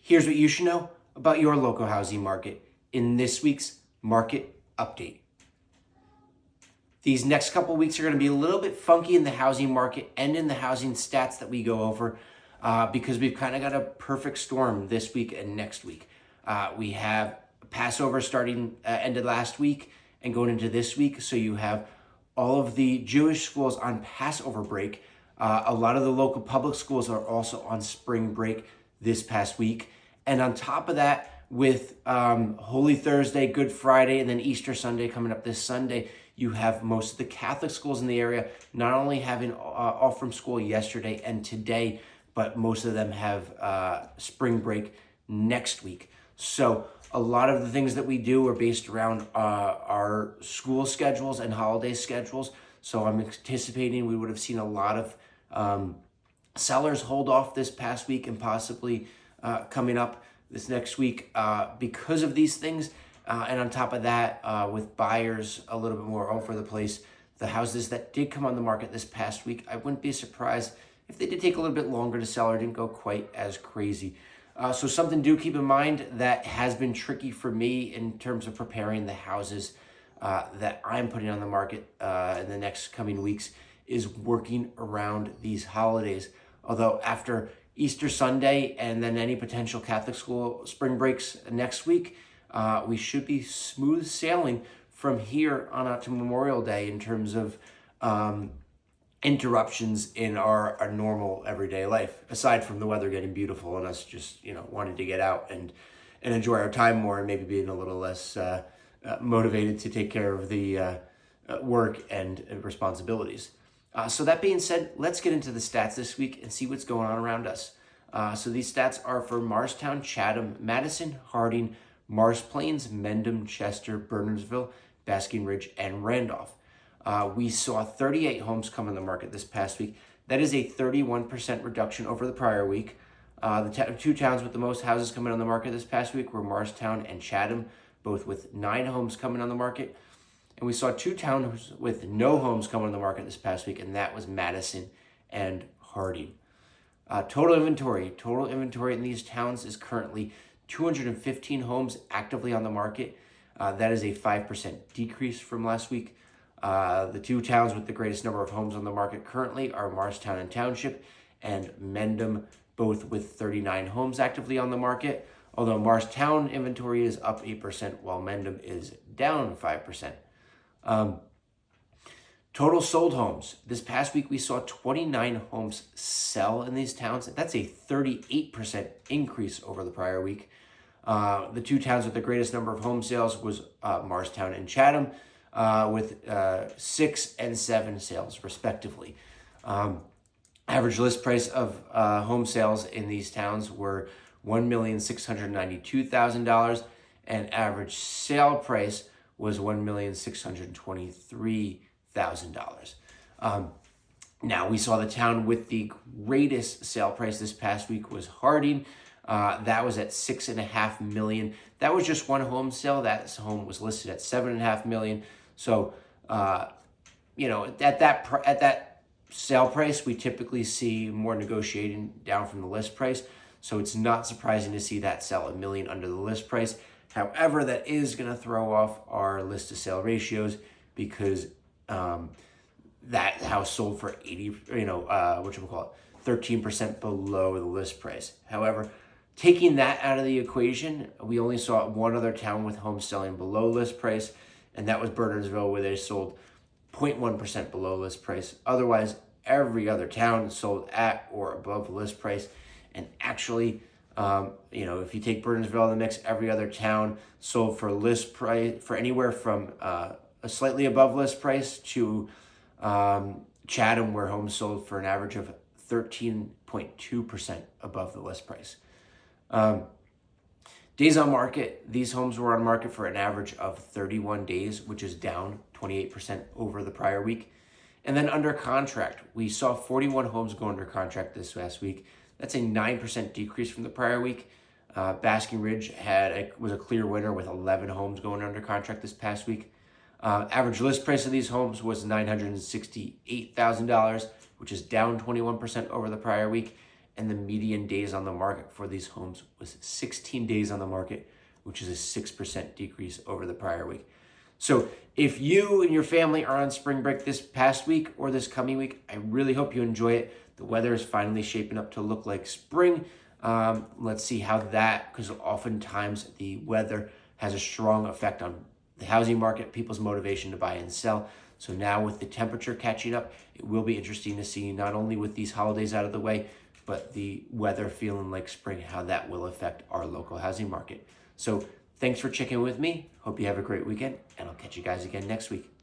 Here's what you should know about your local housing market in this week's Market Update. These next couple weeks are going to be a little bit funky in the housing market and in the housing stats that we go over because we've kind of got a perfect storm this week and next week. We have Passover starting ended last week and going into this week, so you have all of the Jewish schools on Passover break. A lot of the local public schools are also on spring break this past week. And on top of that, with Holy Thursday, Good Friday, and then Easter Sunday coming up this Sunday, you have most of the Catholic schools in the area not only having off from school yesterday and today, but most of them have spring break next week. So a lot of the things that we do are based around our school schedules and holiday schedules. So I'm anticipating we would have seen a lot of sellers hold off this past week and possibly coming up this next week because of these things. And on top of that, with buyers a little bit more all over the place, the houses that did come on the market this past week, I wouldn't be surprised if they did take a little bit longer to sell or didn't go quite as crazy. So something to keep in mind that has been tricky for me in terms of preparing the houses that I'm putting on the market in the next coming weeks is working around these holidays. Although after Easter Sunday and then any potential Catholic school spring breaks next week, we should be smooth sailing from here on out to Memorial Day in terms of interruptions in our normal everyday life, aside from the weather getting beautiful and us just, wanting to get out and enjoy our time more and maybe being a little less motivated to take care of the work and responsibilities. So that being said, let's get into the stats this week and see what's going on around us. So these stats are for Morristown, Chatham, Madison, Harding, Mars Plains, Mendham, Chester, Bernardsville, Basking Ridge, and Randolph. We saw 38 homes come on the market this past week. That is a 31% reduction over the prior week. The two towns with the most houses coming on the market this past week were Morristown and Chatham, both with 9 homes coming on the market. And we saw 2 towns with no homes coming on the market this past week, and that was Madison and Harding. Total inventory in these towns is currently 215 homes actively on the market. That is a 5% decrease from last week. The 2 towns with the greatest number of homes on the market currently are Morristown and Township and Mendham, both with 39 homes actively on the market, although Morristown inventory is up 8% while Mendham is down 5%. Total sold homes. This past week, we saw 29 homes sell in these towns. That's a 38% increase over the prior week. The 2 towns with the greatest number of home sales was Morristown and Chatham, with 6 and 7 sales, respectively. Average list price of home sales in these towns were $1,692,000, and average sale price was $1,623,000. Now, we saw the town with the greatest sale price this past week was Harding. That was at $6.5 million. That was just one home sale. That home was listed at $7.5 million. So, at that sale price, we typically see more negotiating down from the list price. So it's not surprising to see that sell $1 million under the list price. However, that is going to throw off our list to sale ratios because that house sold for 13% below the list price. However, taking that out of the equation, we only saw one other town with homes selling below list price, and that was Bernardsville, where they sold 0.1% below list price. Otherwise, every other town sold at or above list price. And actually, if you take Bernardsville in the mix, every other town sold for list price for anywhere from a slightly above list price to Chatham, where homes sold for an average of 13.2% above the list price. Days on market, these homes were on market for an average of 31 days, which is down 28% over the prior week. And then under contract, we saw 41 homes go under contract this last week. That's a 9% decrease from the prior week. Basking Ridge was a clear winner with 11 homes going under contract this past week. Average list price of these homes was $968,000, which is down 21% over the prior week. and the median days on the market for these homes was 16 days on the market, which is a 6% decrease over the prior week. So if you and your family are on spring break this past week or this coming week, I really hope you enjoy it. The weather is finally shaping up to look like spring. Let's see how that, because oftentimes the weather has a strong effect on the housing market, people's motivation to buy and sell. So now with the temperature catching up, it will be interesting to see, not only with these holidays out of the way, but the weather feeling like spring, how that will affect our local housing market. So thanks for checking with me. Hope you have a great weekend, and I'll catch you guys again next week.